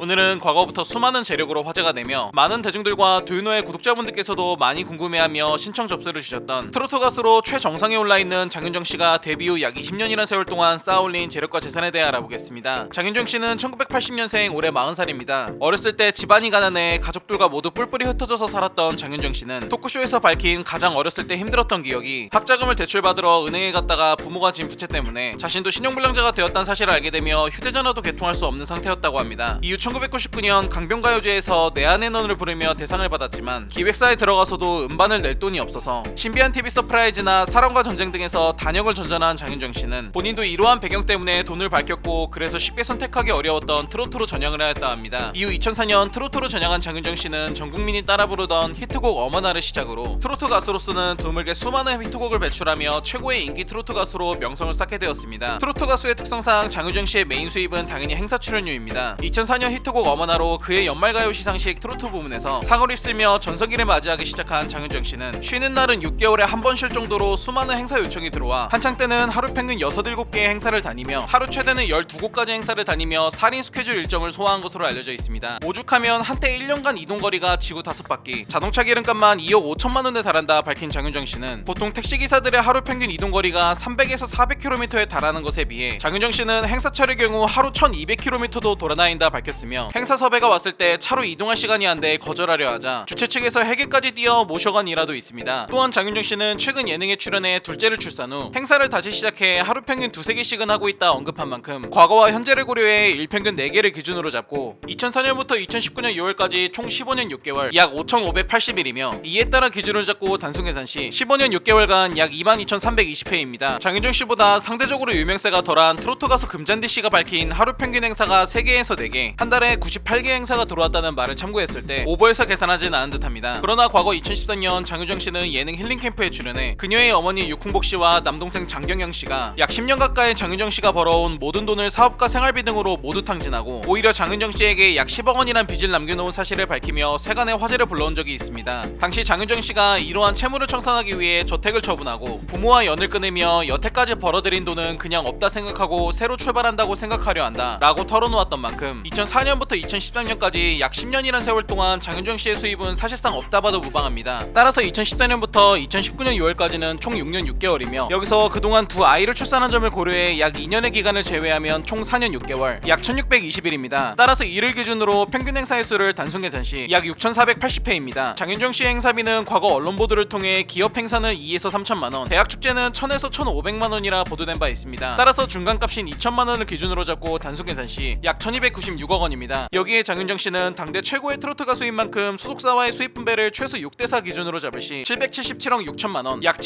오늘은 과거부터 수많은 재력으로 화제가 되며 많은 대중들과 두유노의 구독자분들께서도 많이 궁금해하며 신청 접수를 주셨던 트로트 가수로 최정상에 올라있는 장윤정씨가 데뷔 후 약 20년이란 세월 동안 쌓아올린 재력과 재산에 대해 알아보겠습니다. 장윤정씨는 1980년생, 올해 40살입니다. 어렸을 때 집안이 가난해 가족들과 모두 뿔뿔이 흩어져서 살았던 장윤정씨는 토크쇼에서 밝힌 가장 어렸을 때 힘들었던 기억이 학자금을 대출받으러 은행에 갔다가 부모가 진 부채 때문에 자신도 신용불량자가 되었다는 사실을 알게 되며 휴대전화도 개통할 수 없는 상태였다고 합니다. 이후 1999년 강변가요제에서 내 안의 넌을 부르며 대상을 받았지만 기획사에 들어가서도 음반을 낼 돈이 없어서 신비한 TV 서프라이즈나 사랑과 전쟁 등에서 단역을 전전한 장윤정씨는 본인도 이러한 배경 때문에 돈을 밝혔고 그래서 쉽게 선택하기 어려웠던 트로트로 전향을 하였다 합니다. 이후 2004년 트로트로 전향한 장윤정씨는 전국민이 따라 부르던 히트곡 어머나를 시작으로 트로트 가수로서는 드물게 수많은 히트곡을 배출하며 최고의 인기 트로트 가수로 명성을 쌓게 되었습니다. 트로트 가수의 특성상 장윤정씨의 메인 수입은 당연히 행사 출연료입니다. 2004년 히트곡 어머나로 그의 연말가요 시상식 트로트 부문에서 상을 휩쓸며 전성기를 맞이하기 시작한 장윤정씨는 쉬는 날은 6개월에 한 번 쉴 정도로 수많은 행사 요청이 들어와 한창 때는 하루 평균 6, 7개의 행사를 다니며 하루 최대는 12곳까지 행사를 다니며 살인 스케줄 일정을 소화한 것으로 알려져 있습니다. 오죽하면 한때 1년간 이동거리가 지구 5바퀴, 자동차 기름값만 2억 5천만 원에 달한다 밝힌 장윤정씨는 보통 택시기사들의 하루 평균 이동거리가 300에서 400km에 달하는 것에 비해 장윤정씨는 행사철의 경우 하루 1200km도 돌아다닌다 밝혔으며 행사 섭외가 왔을 때 차로 이동할 시간이 안 돼 거절하려 하자 주최 측에서 해외까지 뛰어 모셔간 일화도 있습니다. 또한 장윤정씨는 최근 예능에 출연해 둘째를 출산 후 행사를 다시 시작해 하루 평균 2-3개씩은 하고 있다 언급한 만큼 과거와 현재를 고려해 일평균 4개를 기준으로 잡고 2004년부터 2019년 6월까지 총 15년 6개월 약 5,580일이며 이에 따라 기준을 잡고 단순계산 시 15년 6개월간 약 22,320회입니다. 장윤정씨보다 상대적으로 유명세가 덜한 트로트 가수 금잔디씨가 밝힌 하루 평균 행사가 3개에서 4개, 한 달에 98개 행사가 들어왔다는 말을 참고했을 때 오버해서 계산하진 않은 듯합니다. 그러나 과거 2014년 장윤정씨는 예능 힐링캠프에 출연해 그녀의 어머니 육흥복씨와 남동생 장경영씨가 약 10년 가까이 장윤정씨가 벌어온 모든 돈을 사업과 생활비 등으로 모두 탕진하고 오히려 장윤정씨에게 약 10억 원이란 빚을 남겨놓은 사실을 밝히며 세간의 화제를 불러온 적이 있습니다. 당시 장윤정씨가 이러한 채무를 청산하기 위해 저택을 처분하고 부모와 연을 끊으며 여태까지 벌어들인 돈은 그냥 없다 생각하고 새로 출발한다고 생각하려 한다 라고 털어놓았던 만큼 2004년부터 2013년까지 약 10년이란 세월 동안 장윤정씨의 수입은 사실상 없다 봐도 무방합니다. 따라서 2014년부터 2019년 6월까지는 총 6년 6개월이며 여기서 그동안 두 아이를 출산한 점을 고려해 약 2년의 기간을 제외하면 총 4년 6개월 약 1620일입니다. 따라서 이를 기준으로 평균 행사 횟수를 단순 계산 시 약 6480회입니다. 장윤정씨의 행사비는 과거 언론 보도를 통해 기업 행사는 2에서 3천만원, 대학 축제는 1000에서 1500만원이라 보도된 바 있습니다. 따라서 중간값인 2천만원을 기준으로 잡고 단순 계산 시 약 1296억 원입니다. 여기에 장윤정씨는 당대 최고의 트로트 가수인 만큼 소속사와의 수입 분배를 최소 6대4 기준으로 잡을 시 777억 6천만원, 약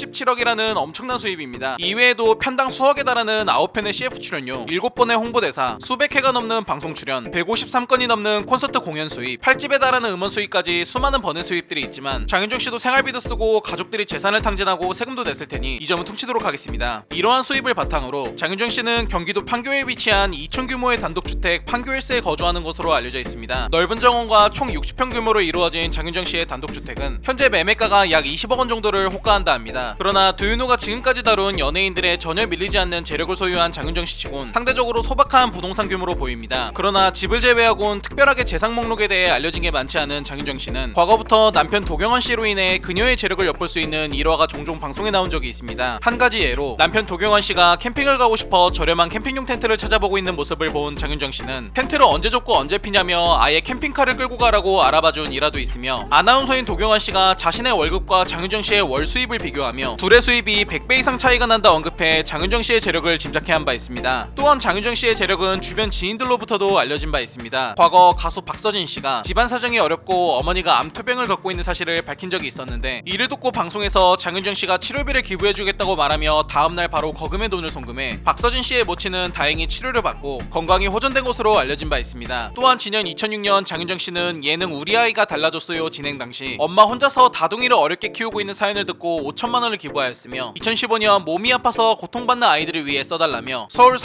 777억이라는 엄청난 수입입니다. 이외에도 편당 수억에 달하는 9편의 CF 출연료, 7번의 홍보대사, 수백 회가 넘는 방송 출연, 153건이 넘는 콘서트 공연 수입, 8집에 달하는 음원 수입까지 수많은 번의 수입들이 있지만 장윤정씨도 생활비도 쓰고 가족들이 재산을 탕진하고 세금도 냈을 테니 이 점은 퉁치도록 하겠습니다. 이러한 수입을 바탕으로 장윤정씨는 경기도 판교에 위치한 2층 규모의 단독주택 판교 1세에 거주하는 것으로 알려져 있습니다. 넓은 정원과 총 60평 규모로 이루어진 장윤정씨의 단독주택은 현재 매매가가 약 20억 원 정도를 호가한다 합니다. 그러나 두유노가 지금까지 다룬 연예인들의 전혀 밀리지 않는 재력을 소유한 장윤정씨 치곤 상대적으로 소박한 부동산 규모로 보입니다. 그러나 집을 제외하곤 특별하게 재산 목록에 대해 알려진 게 많지 않은 장윤정씨는 과거부터 남편 도경원씨로 인해 그녀의 재력을 엿볼 수 있는 일화가 종종 방송에 나온 적이 있습니다. 한 가지 예로 남편 도경원씨가 캠핑을 가고 싶어 저렴한 캠핑용 텐트를 찾아보고 있는 모습을 본 장윤정씨는 텐트를 언제 줬고 언제 피냐며 아예 캠핑카를 끌고 가라고 알아봐준 일화도 있으며 아나운서인 도경원씨가 자신의 월급과 장윤정씨의 월 수입을 비교하며 둘의 수입이 100배 이상 차이가 난다 언급해 장윤정씨의 재력을 짐작해 한 바 있습니다. 또한 장윤정씨의 재력은 주변 지인들로부터도 알려진 바 있습니다. 과거 가수 박서진씨가 집안 사정이 어렵고 어머니가 암투병을 겪고 있는 사실을 밝힌 적이 있었는데 이를 듣고 방송에서 장윤정씨가 치료비를 기부해주겠다고 말하며 다음날 바로 거금의 돈을 송금해 박서진씨의 모친은 다행히 치료를 받고 건강이 호전된 것으로 알려진 바 있습니다. 또한 지난 2006년 장윤정씨는 예능 우리 아이가 달라졌어요 진행 당시 엄마 혼자서 다둥이를 어렵게 키우고 있는 사연을 듣고 5천만 원을 기부하였으며 2015년 몸이 아파서 고통받는 아이들을 위해 써달라며 서울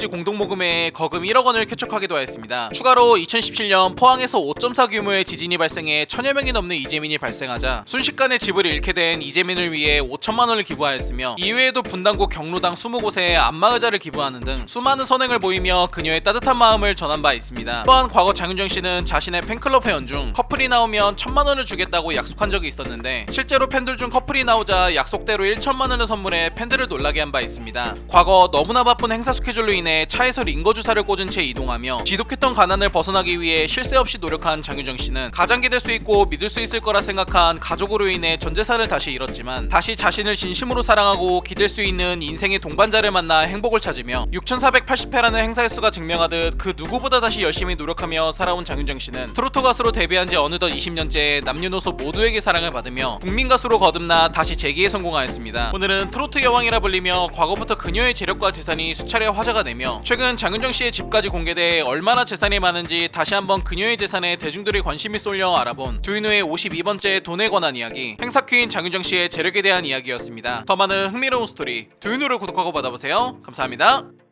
사회복지공동모금회에 거금 1억 원을 쾌척하기도 하였습니다. 추가로 2017년 포항에서 5.4 규모의 지진이 발생해 1000여 명이 넘는 이재민이 발생하자 순식간에 집을 잃게 된 이재민을 위해 5천만 원을 기부하였으며 이외에도 분당구 경로당 20곳에 안마의자를 기부하는 등 수많은 선행을 보이며 그녀의 따뜻한 마음을 전한 바 있습니다. 있습니다. 또한 과거 장윤정 씨는 자신의 팬클럽 회원 중 커플이 나오면 1000만 원을 주겠다고 약속한 적이 있었는데 실제로 팬들 중 커플이 나오자 약속대로 1000만 원을 선물해 팬들을 놀라게 한 바 있습니다. 과거 너무나 바쁜 행사 스케줄로 인해 차에서 링거 주사를 꽂은 채 이동하며 지독했던 가난을 벗어나기 위해 쉴 새 없이 노력한 장윤정 씨는 가장 기댈 수 있고 믿을 수 있을 거라 생각한 가족으로 인해 전 재산을 다시 잃었지만 다시 자신을 진심으로 사랑하고 기댈 수 있는 인생의 동반자를 만나 행복을 찾으며 6480회라는 행사 횟수가 증명하듯 그 누구보다 다시 열심히 노력하며 살아온 장윤정 씨는 트로트 가수로 데뷔한 지 어느덧 20년째 남녀노소 모두에게 사랑을 받으며 국민 가수로 거듭나 다시 재기에 성공하였습니다. 오늘은 트로트 여왕이라 불리며 과거부터 그녀의 재력과 재산이 수차례 화제가 되며 최근 장윤정 씨의 집까지 공개돼 얼마나 재산이 많은지 다시 한번 그녀의 재산에 대중들의 관심이 쏠려 알아본 두인우의 52번째 돈에 관한 이야기, 행사 퀸 장윤정 씨의 재력에 대한 이야기였습니다. 더 많은 흥미로운 스토리 두인우를 구독하고 받아보세요. 감사합니다.